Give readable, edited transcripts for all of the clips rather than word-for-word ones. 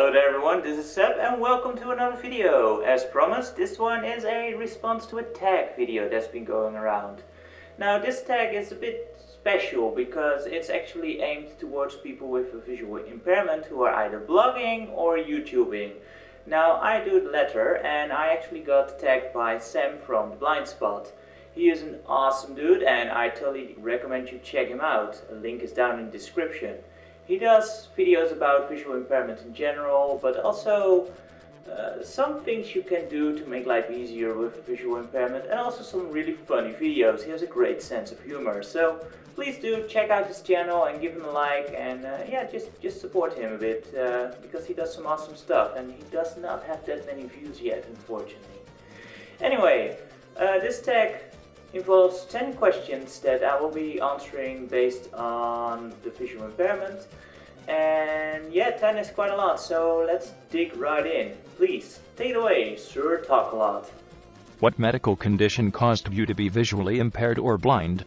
Hello there everyone, this is Seb and welcome to another video. As promised, this one is a response to a tag video that's been going around. Now this tag is a bit special because it's actually aimed towards people with a visual impairment who are either blogging or YouTubing. Now I do the latter and I actually got tagged by Sam from The Blind Spot. He is an awesome dude and I totally recommend you check him out. A link is down in the description. He does videos about visual impairment in general, but also some things you can do to make life easier with visual impairment, and also some really funny videos. He has a great sense of humor, so please do check out his channel and give him a like, and yeah, just support him a bit, because he does some awesome stuff, and he does not have that many views yet, unfortunately. Anyway, this tag involves 10 questions that I will be answering based on the visual impairment. And yeah, 10 is quite a lot, so let's dig right in. Please, take it away, Sir Talk a Lot. What medical condition caused you to be visually impaired or blind?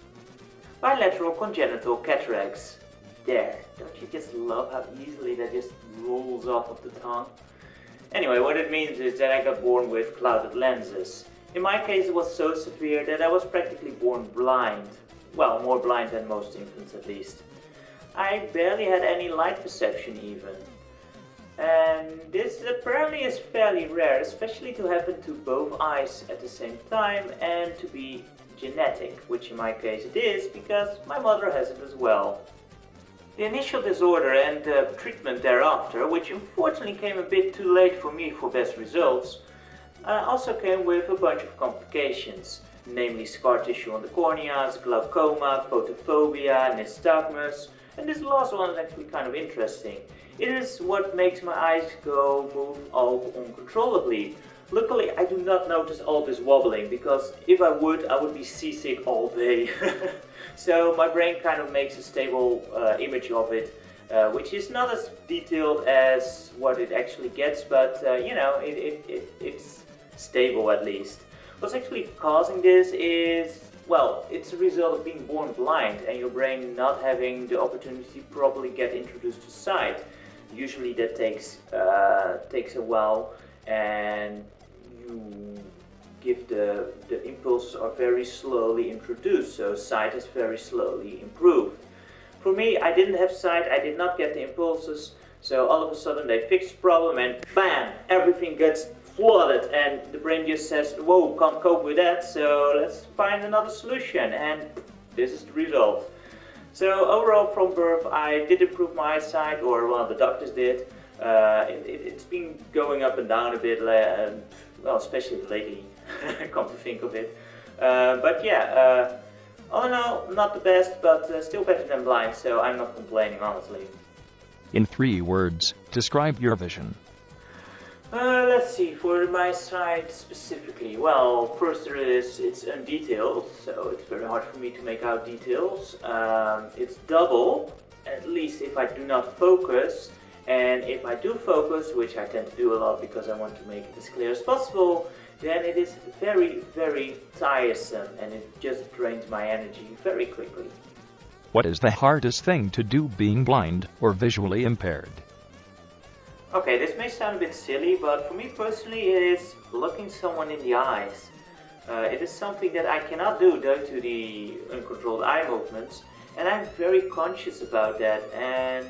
Bilateral congenital cataracts. There, don't you just love how easily that just rolls off of the tongue? Anyway, what it means is that I got born with clouded lenses. In my case it was so severe that I was practically born blind. Well, more blind than most infants at least. I barely had any light perception even. And this apparently is fairly rare, especially to happen to both eyes at the same time and to be genetic, which in my case it is because my mother has it as well. The initial disorder and the treatment thereafter, which unfortunately came a bit too late for me for best results, also came with a bunch of complications, namely scar tissue on the corneas, glaucoma, photophobia, nystagmus, and this last one is actually kind of interesting. It is what makes my eyes move all uncontrollably. Luckily I do not notice all this wobbling, because if I would be seasick all day. So my brain kind of makes a stable image of it, which is not as detailed as what it actually gets, but you know, it's stable at least. What's actually causing this is, well, it's a result of being born blind and your brain not having the opportunity to properly get introduced to sight. Usually that takes a while, and you give the impulses are very slowly introduced, so sight is very slowly improved. For me, I didn't have sight, I did not get the impulses, so all of a sudden they fixed the problem and bam, everything gets flooded and the brain just says, whoa, can't cope with that, so let's find another solution, and this is the result. So overall from birth I did improve my eyesight, or well, the doctors did. It's been going up and down a bit, well, especially lately, come to think of it. But yeah, all in all, not the best, but still better than blind, so I'm not complaining, honestly. In 3 words, describe your vision. Let's see, for my side specifically, well, first it's undetailed, so it's very hard for me to make out details. It's double, at least if I do not focus, and if I do focus, which I tend to do a lot because I want to make it as clear as possible, then it is very, very tiresome and it just drains my energy very quickly. What is the hardest thing to do being blind or visually impaired? Okay, this may sound a bit silly, but for me personally it is looking someone in the eyes. It is something that I cannot do due to the uncontrolled eye movements, and I'm very conscious about that, and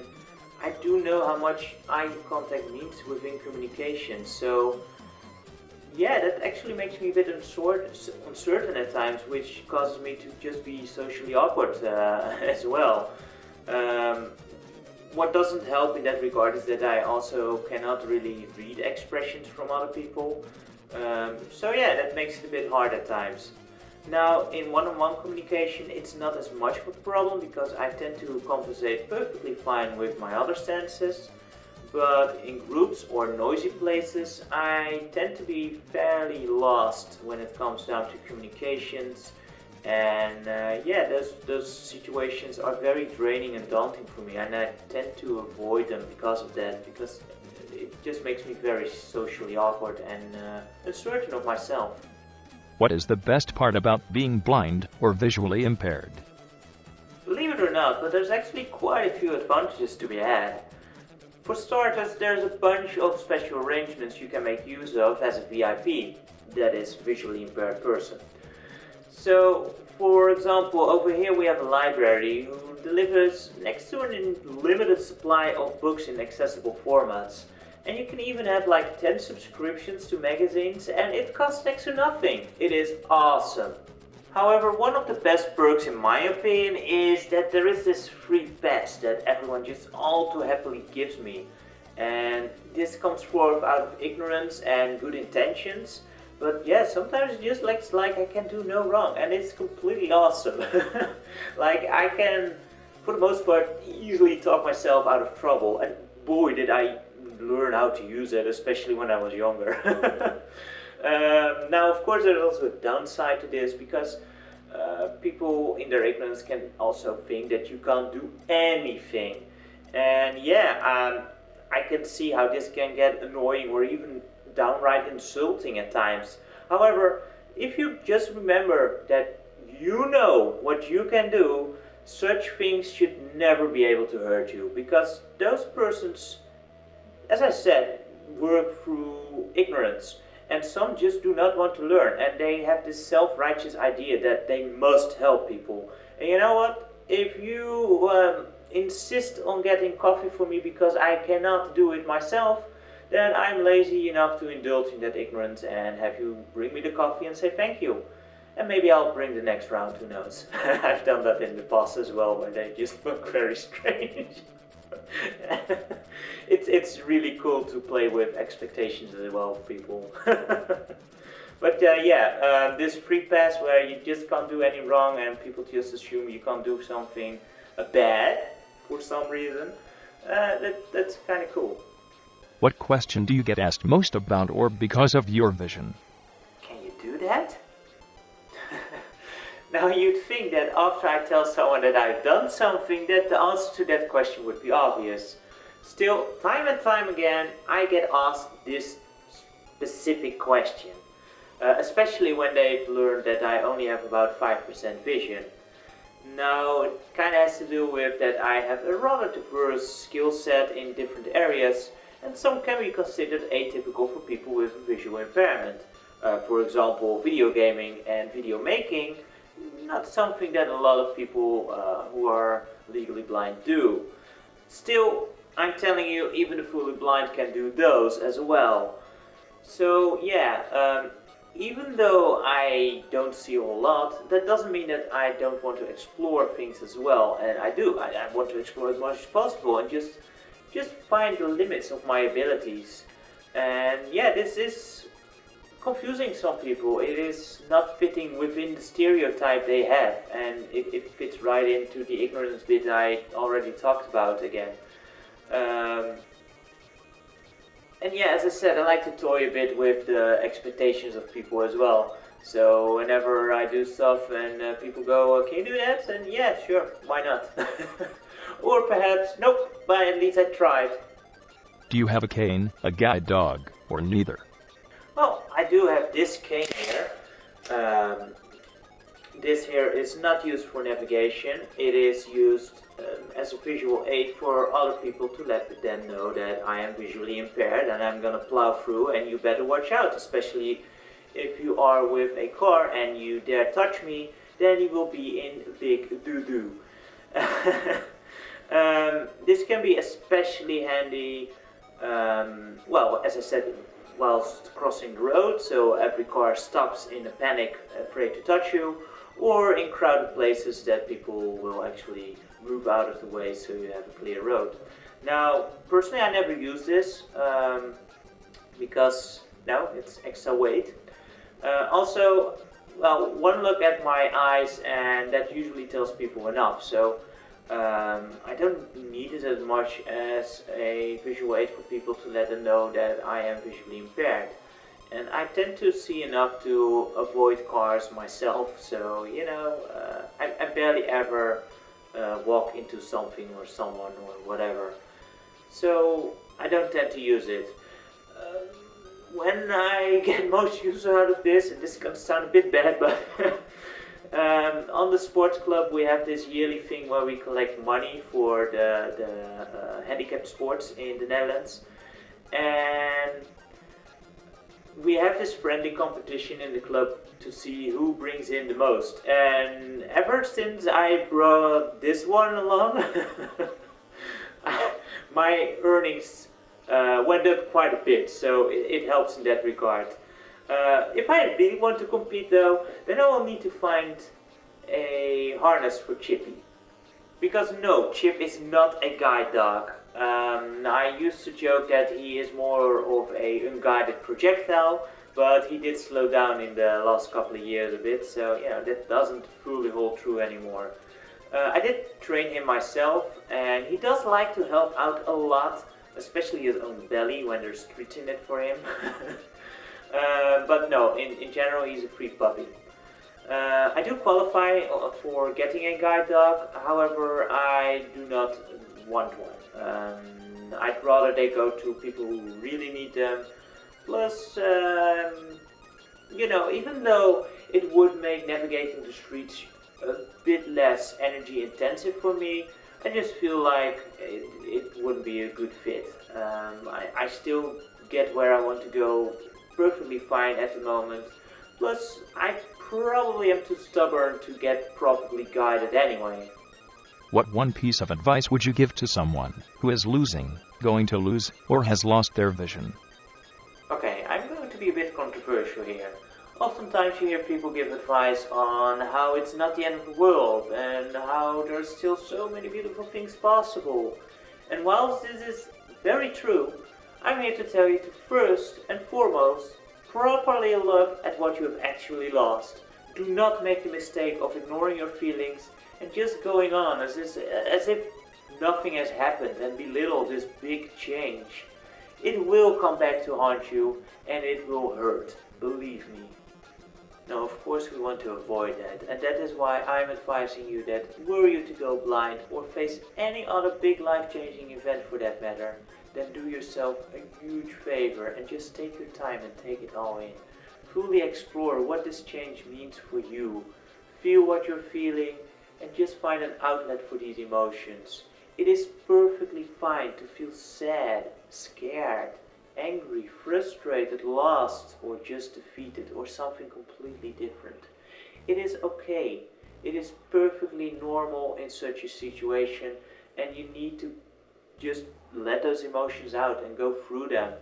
I do know how much eye contact means within communication, so yeah, that actually makes me a bit uncertain at times, which causes me to just be socially awkward as well. What doesn't help in that regard is that I also cannot really read expressions from other people. So yeah, that makes it a bit hard at times. Now, in one-on-one communication, it's not as much of a problem because I tend to compensate perfectly fine with my other senses. But in groups or noisy places, I tend to be fairly lost when it comes down to communications. And yeah, those situations are very draining and daunting for me, and I tend to avoid them because of that, because it just makes me very socially awkward and uncertain of myself. What is the best part about being blind or visually impaired? Believe it or not, but there's actually quite a few advantages to be had. For starters, there's a bunch of special arrangements you can make use of as a VIP, that is visually impaired person. So, for example, over here we have a library who delivers next to an unlimited supply of books in accessible formats. And you can even have like 10 subscriptions to magazines and it costs next to nothing. It is awesome. However, one of the best perks in my opinion is that there is this free pass that everyone just all too happily gives me. And this comes forth out of ignorance and good intentions. But yeah, sometimes it just looks like I can do no wrong and it's completely awesome. Like I can, for the most part, easily talk myself out of trouble. And boy did I learn how to use it, especially when I was younger. Now, of course, there's also a downside to this because people in their ignorance can also think that you can't do anything. And yeah, I can see how this can get annoying or even downright insulting at times. However, if you just remember that you know what you can do, such things should never be able to hurt you, because those persons, as I said, work through ignorance. And some just do not want to learn, and they have this self-righteous idea that they must help people. And you know what? If you insist on getting coffee for me because I cannot do it myself, then I'm lazy enough to indulge in that ignorance and have you bring me the coffee and say thank you. And maybe I'll bring the next round, who knows. I've done that in the past as well, where they just look very strange. It's really cool to play with expectations as well of people. But yeah, this free pass where you just can't do any wrong and people just assume you can't do something bad for some reason, that's kind of cool. What question do you get asked most about or because of your vision? Can you do that? Now you'd think that after I tell someone that I've done something, that the answer to that question would be obvious. Still, time and time again, I get asked this specific question. Especially when they've learned that I only have about 5% vision. Now, it kind of has to do with that I have a rather diverse skill set in different areas, and some can be considered atypical for people with visual impairment. For example, video gaming and video making, not something that a lot of people who are legally blind do. Still, I'm telling you, even the fully blind can do those as well. So yeah, even though I don't see a whole lot, that doesn't mean that I don't want to explore things as well. And I do. I want to explore as much as possible and just find the limits of my abilities. And yeah, this is confusing some people. It is not fitting within the stereotype they have, and it fits right into the ignorance bit I already talked about again. And yeah, as I said, I like to toy a bit with the expectations of people as well. So whenever I do stuff and people go, can you do that? And yeah, sure, why not? Or perhaps, nope, but at least I tried. Do you have a cane, a guide dog, or neither? Well, I do have this cane here. This here is not used for navigation. It is used as a visual aid for other people to let them know that I am visually impaired and I'm gonna plow through and you better watch out, especially if you are with a car and you dare touch me, then you will be in big doo-doo. This can be especially handy, well, as I said, whilst crossing the road, so every car stops in a panic, afraid to touch you, or in crowded places that people will actually move out of the way so you have a clear road. Now, personally, I never use this because, no, it's extra weight. Also, well, one look at my eyes and that usually tells people enough, so I don't need it as much as a visual aid for people to let them know that I am visually impaired. And I tend to see enough to avoid cars myself, so, you know, I barely ever walk into something or someone or whatever. So I don't tend to use it. When I get most use out of this, and this is going to sound a bit bad, but On the sports club, we have this yearly thing where we collect money for the handicapped sports in the Netherlands, and we have this friendly competition in the club to see who brings in the most. And ever since I brought this one along, my earnings went up quite a bit, so it helps in that regard. If I really want to compete though, then I will need to find a harness for Chippy. Because no, Chip is not a guide dog. I used to joke that he is more of a unguided projectile, but he did slow down in the last couple of years a bit, so you know, that doesn't fully hold true anymore. I did train him myself, and he does like to help out a lot, especially his own belly when there's treats in it for him. But no, in general he's a free puppy. I do qualify for getting a guide dog, however I do not want one. I'd rather they go to people who really need them. Plus, you know, even though it would make navigating the streets a bit less energy intensive for me, I just feel like it wouldn't be a good fit. I still get where I want to go perfectly fine at the moment. Plus, I probably am too stubborn to get properly guided anyway. What one piece of advice would you give to someone who is losing, going to lose, or has lost their vision? Okay, I'm going to be a bit controversial here. Oftentimes you hear people give advice on how it's not the end of the world and how there's still so many beautiful things possible. And whilst this is very true, I'm here to tell you to first and foremost properly look at what you have actually lost. Do not make the mistake of ignoring your feelings and just going on as if nothing has happened and belittle this big change. It will come back to haunt you and it will hurt, believe me. Now of course we want to avoid that, and that is why I'm advising you that were you to go blind or face any other big life-changing event for that matter, then do yourself a huge favor and just take your time and take it all in. Fully explore what this change means for you. Feel what you're feeling and just find an outlet for these emotions. It is perfectly fine to feel sad, scared, angry, frustrated, lost, or just defeated, or something completely different. It is okay. It is perfectly normal in such a situation, and you need to just let those emotions out and go through them.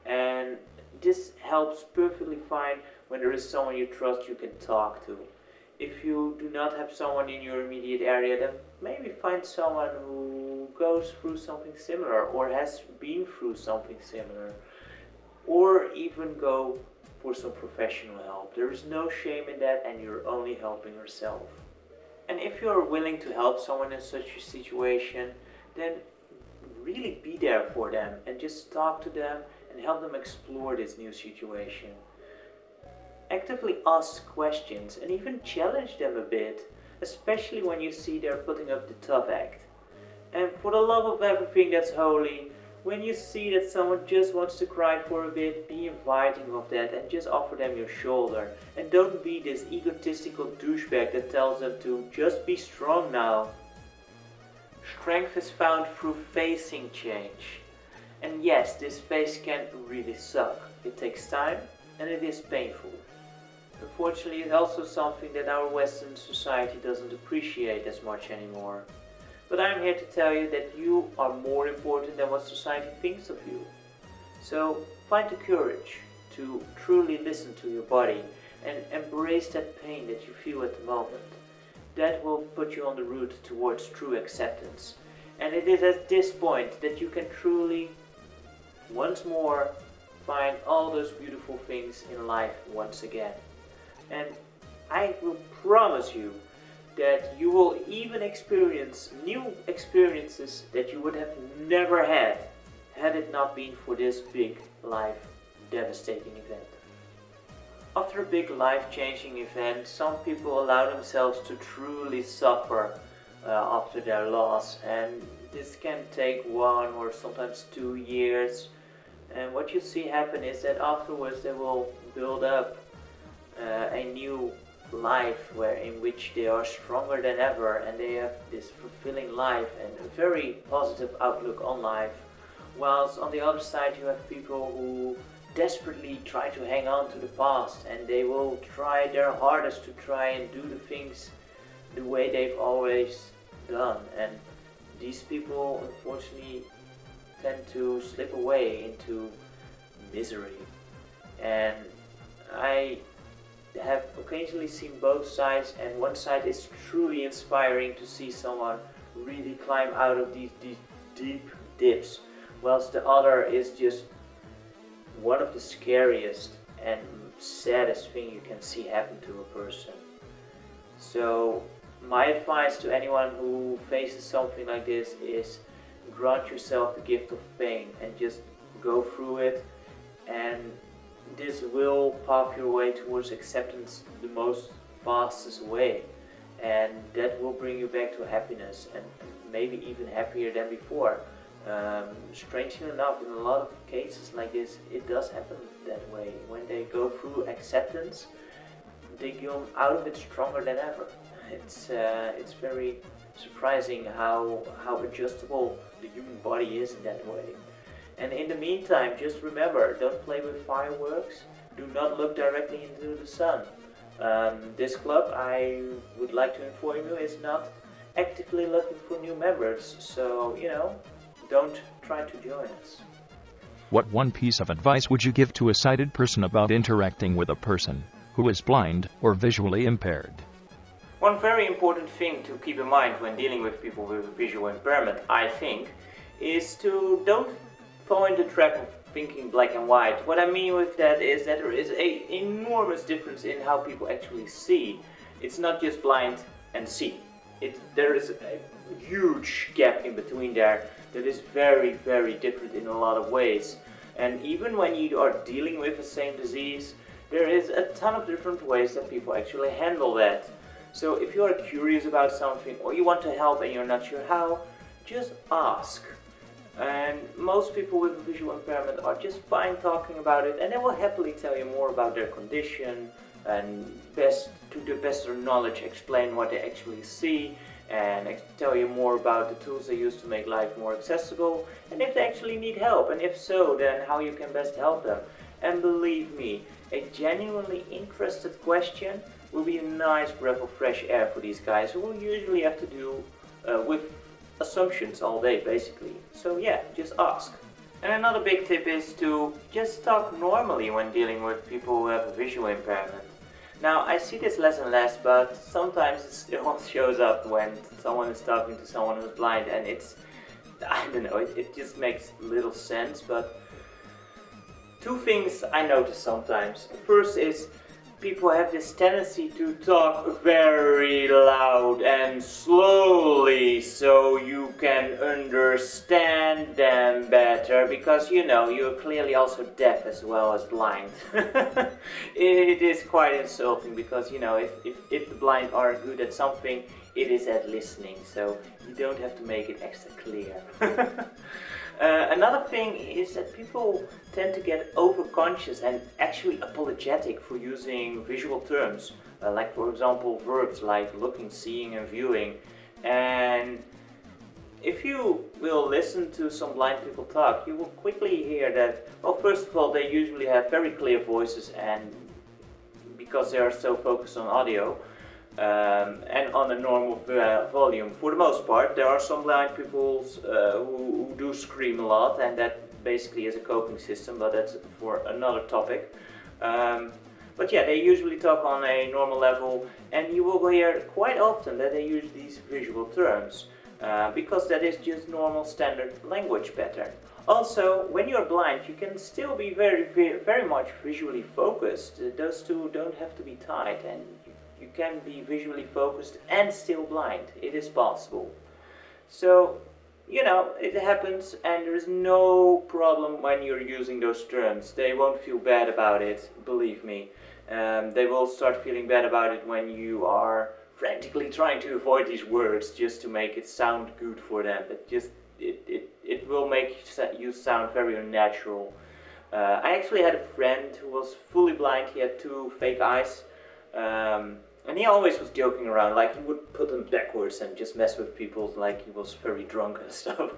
And this helps perfectly fine when there is someone you trust you can talk to. If you do not have someone in your immediate area, then maybe find someone who goes through something similar or has been through something similar. Or even go for some professional help. There is no shame in that and you're only helping yourself. And if you're willing to help someone in such a situation, then really be there for them and just talk to them and help them explore this new situation. Actively ask questions and even challenge them a bit, especially when you see they're putting up the tough act. And for the love of everything that's holy, when you see that someone just wants to cry for a bit, be inviting of that and just offer them your shoulder. And don't be this egotistical douchebag that tells them to just be strong now. Strength is found through facing change. And yes, this phase can really suck. It takes time and it is painful. Unfortunately, it's also something that our Western society doesn't appreciate as much anymore. But I'm here to tell you that you are more important than what society thinks of you. So find the courage to truly listen to your body and embrace that pain that you feel at the moment. That will put you on the route towards true acceptance. And it is at this point that you can truly, once more, find all those beautiful things in life once again. And I will promise you that you will even experience new experiences that you would have never had it not been for this big life devastating event. After a big life-changing event, some people allow themselves to truly suffer after their loss, and this can take 1 or sometimes 2 years. And what you see happen is that afterwards they will build up a new life in which they are stronger than ever and they have this fulfilling life and a very positive outlook on life, whilst on the other side you have people who desperately try to hang on to the past and they will try their hardest to try and do the things the way they've always done, and these people unfortunately tend to slip away into misery. And I have occasionally seen both sides, and one side is truly inspiring to see someone really climb out of these deep dips, whilst the other is just one of the scariest and saddest thing you can see happen to a person. So my advice to anyone who faces something like this is grant yourself the gift of pain and just go through it, and this will path your way towards acceptance the most fastest way, and that will bring you back to happiness and maybe even happier than before. Strangely enough, in a lot of cases like this, it does happen that way. When they go through acceptance, they come out of it stronger than ever. It's very surprising how adjustable the human body is in that way. And in the meantime, just remember, don't play with fireworks, do not look directly into the sun. This club, I would like to inform you, is not actively looking for new members, so, don't try to join us. What one piece of advice would you give to a sighted person about interacting with a person who is blind or visually impaired? One very important thing to keep in mind when dealing with people with visual impairment, I think, is to don't fall into the trap of thinking black and white. What I mean with that is that there is an enormous difference in how people actually see. It's not just blind and see. There is a huge gap in between there that is very, very different in a lot of ways. And even when you are dealing with the same disease, there is a ton of different ways that people actually handle that. So if you are curious about something or you want to help and you're not sure how, just ask. And most people with visual impairment are just fine talking about it, and they will happily tell you more about their condition and to the best of their knowledge explain what they actually see and tell you more about the tools they use to make life more accessible, and if they actually need help, and if so, then how you can best help them. And believe me, a genuinely interested question will be a nice breath of fresh air for these guys who will usually have to do with assumptions all day, basically. So yeah, just ask. And another big tip is to just talk normally when dealing with people who have a visual impairment. Now, I see this less and less, but sometimes it still shows up when someone is talking to someone who's blind, and I don't know, it just makes little sense. But two things I notice sometimes. First is people have this tendency to talk very loud and slowly so you can understand them better, because you're clearly also deaf as well as blind. It is quite insulting because if the blind are good at something, it is at listening, so you don't have to make it extra clear. Another thing is that people tend to get overconscious and actually apologetic for using visual terms, like for example verbs like looking, seeing and viewing. And if you will listen to some blind people talk, you will quickly hear that, well, first of all, they usually have very clear voices, and because they are so focused on audio, and on a normal volume. For the most part, there are some blind people who do scream a lot, and that basically is a coping system, but that's for another topic. But yeah, they usually talk on a normal level, and you will hear quite often that they use these visual terms, because that is just normal standard language pattern. Also, when you're blind, you can still be very, very much visually focused. Those two don't have to be tied, and you can be visually focused and still blind. It is possible. So, it happens, and there is no problem when you're using those terms. They won't feel bad about it, believe me. They will start feeling bad about it when you are frantically trying to avoid these words just to make it sound good for them. It will make you sound very unnatural. I actually had a friend who was fully blind. He had two fake eyes. And he always was joking around, like he would put them backwards and just mess with people like he was very drunk and stuff.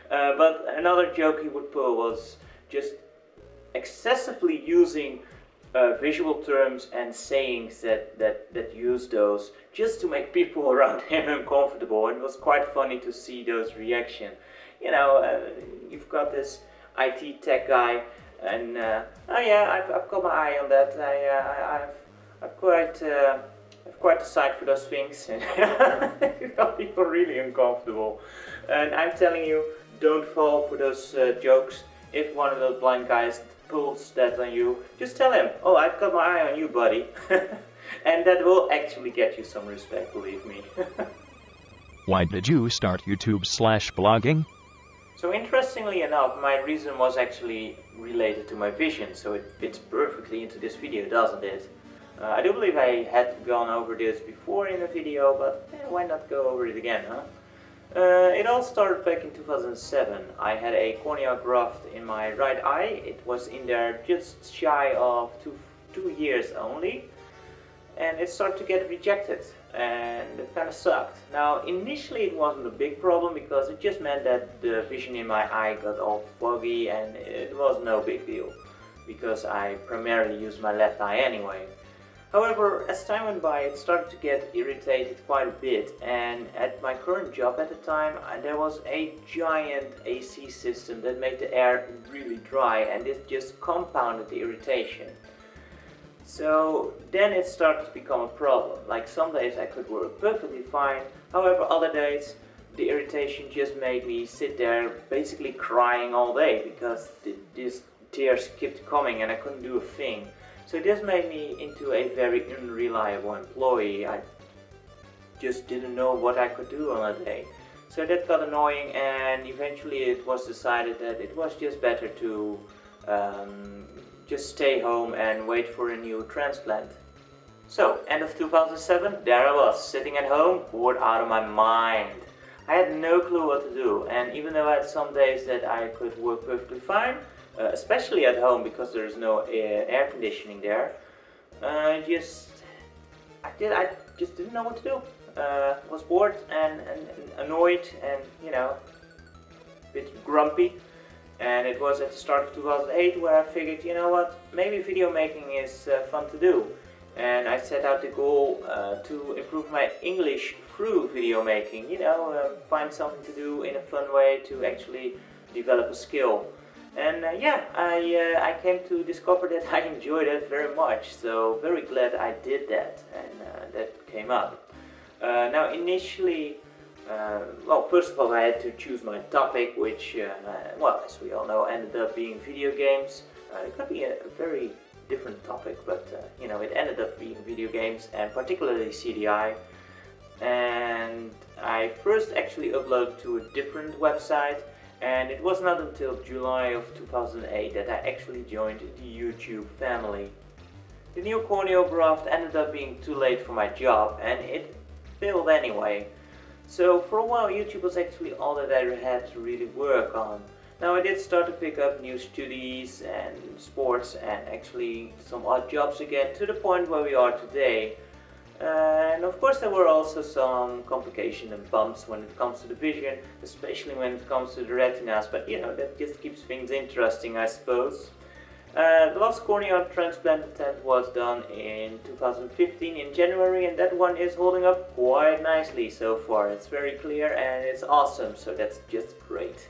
But another joke he would pull was just excessively using visual terms and sayings that use those just to make people around him uncomfortable, and it was quite funny to see those reactions. You know, you've got this IT tech guy, and oh yeah, I've got my eye on that. I've quite a sight for those things, and it got people really uncomfortable. And I'm telling you, don't fall for those jokes. If one of those blind guys pulls that on you, just tell him, oh, I've got my eye on you, buddy. And that will actually get you some respect, believe me. Why did you start YouTube/blogging? So interestingly enough, my reason was actually related to my vision, so it fits perfectly into this video, doesn't it? I do believe I had gone over this before in a video, but why not go over it again, huh? It all started back in 2007. I had a cornea graft in my right eye. It was in there just shy of two years only, and it started to get rejected, and it kind of sucked. Now initially it wasn't a big problem because it just meant that the vision in my eye got all foggy, and it was no big deal because I primarily used my left eye anyway. However, as time went by, it started to get irritated quite a bit, and at my current job at the time, there was a giant AC system that made the air really dry, and this just compounded the irritation. So then it started to become a problem. Like some days I could work perfectly fine, however other days the irritation just made me sit there basically crying all day because these tears kept coming and I couldn't do a thing. So this made me into a very unreliable employee. I just didn't know what I could do on a day. So that got annoying, and eventually it was decided that it was just better to just stay home and wait for a new transplant. So, end of 2007, there I was, sitting at home, bored out of my mind. I had no clue what to do, and even though I had some days that I could work perfectly fine, especially at home because there's no air conditioning there, I just didn't know what to do. Was bored and annoyed and, you know, a bit grumpy. And it was at the start of 2008 where I figured, you know what, maybe video making is fun to do. And I set out the goal to improve my English through video making, you know, find something to do in a fun way to actually develop a skill. And yeah, I came to discover that I enjoyed it very much, so very glad I did that, and that came up. Now initially, well, first of all I had to choose my topic, which, well, as we all know, ended up being video games. It could be a very different topic, but you know, it ended up being video games, and particularly CDI. And I first actually uploaded to a different website, and it was not until July of 2008 that I actually joined the YouTube family. The new corneal graft ended up being too late for my job, and it failed anyway. So for a while YouTube was actually all that I had to really work on. Now I did start to pick up new studies and sports and actually some odd jobs again, to the point where we are today. And of course there were also some complications and bumps when it comes to the vision, especially when it comes to the retinas, but you know, that just keeps things interesting, I suppose. The last cornea transplant attempt was done in 2015 in January, and that one is holding up quite nicely so far. It's very clear and it's awesome, so that's just great.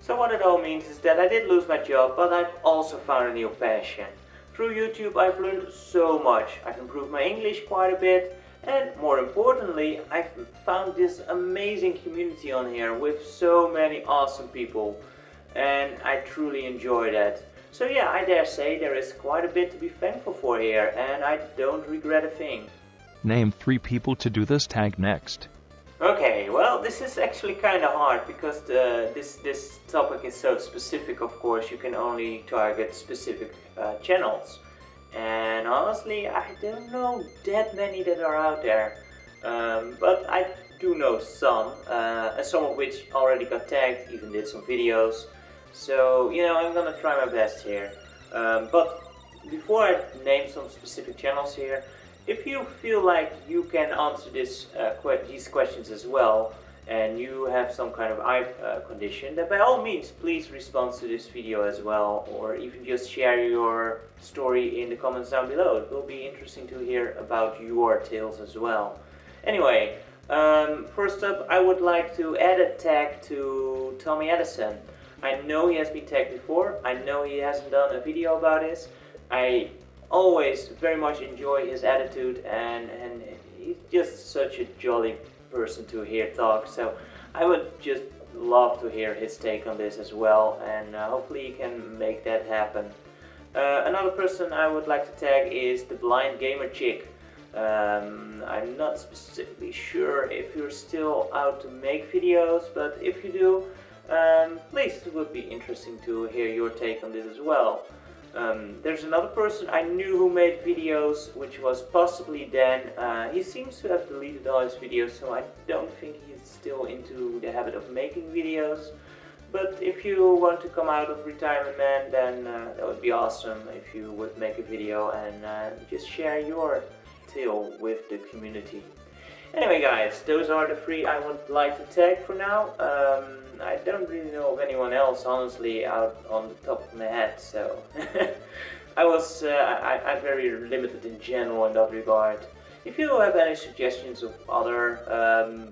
So what it all means is that I did lose my job, but I've also found a new passion. Through YouTube I've learned so much. I've improved my English quite a bit, and more importantly, I've found this amazing community on here with so many awesome people, and I truly enjoy that. So yeah, I dare say there is quite a bit to be thankful for here, and I don't regret a thing. Name 3 people to do this tag next. Okay, well, this is actually kind of hard because this topic is so specific. Of course, you can only target specific channels, and honestly, I don't know that many that are out there, but I do know some of which already got tagged, even did some videos. So, you know, I'm gonna try my best here. But before I name some specific channels here, if you feel like you can answer these questions as well, and you have some kind of eye condition, then by all means please respond to this video as well, or even just share your story in the comments down below. It will be interesting to hear about your tales as well. Anyway, first up, I would like to add a tag to Tommy Edison. I know he has been tagged before, I know he hasn't done a video about this. I always very much enjoy his attitude, and he's just such a jolly person to hear talk, so I would just love to hear his take on this as well, and hopefully he can make that happen. Another person I would like to tag is the Blind Gamer chick. I'm not specifically sure if you're still out to make videos, but if you do, please, it would be interesting to hear your take on this as well. There's another person I knew who made videos, which was possibly Dan. He seems to have deleted all his videos, so I don't think he's still into the habit of making videos. But if you want to come out of retirement, man, then that would be awesome if you would make a video and just share your tale with the community. Anyway guys, those are the 3 I would like to tag for now. I don't really know of anyone else, honestly, out on the top of my head, so I'm very limited in general in that regard. If you have any suggestions of other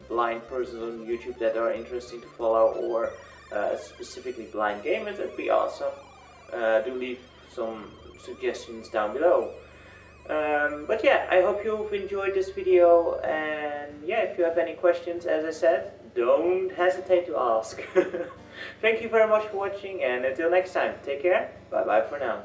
blind persons on YouTube that are interesting to follow, or specifically blind gamers, that'd be awesome. Do leave some suggestions down below. But yeah, I hope you've enjoyed this video, and yeah, if you have any questions, as I said, don't hesitate to ask. Thank you very much for watching, and until next time, take care, bye bye for now.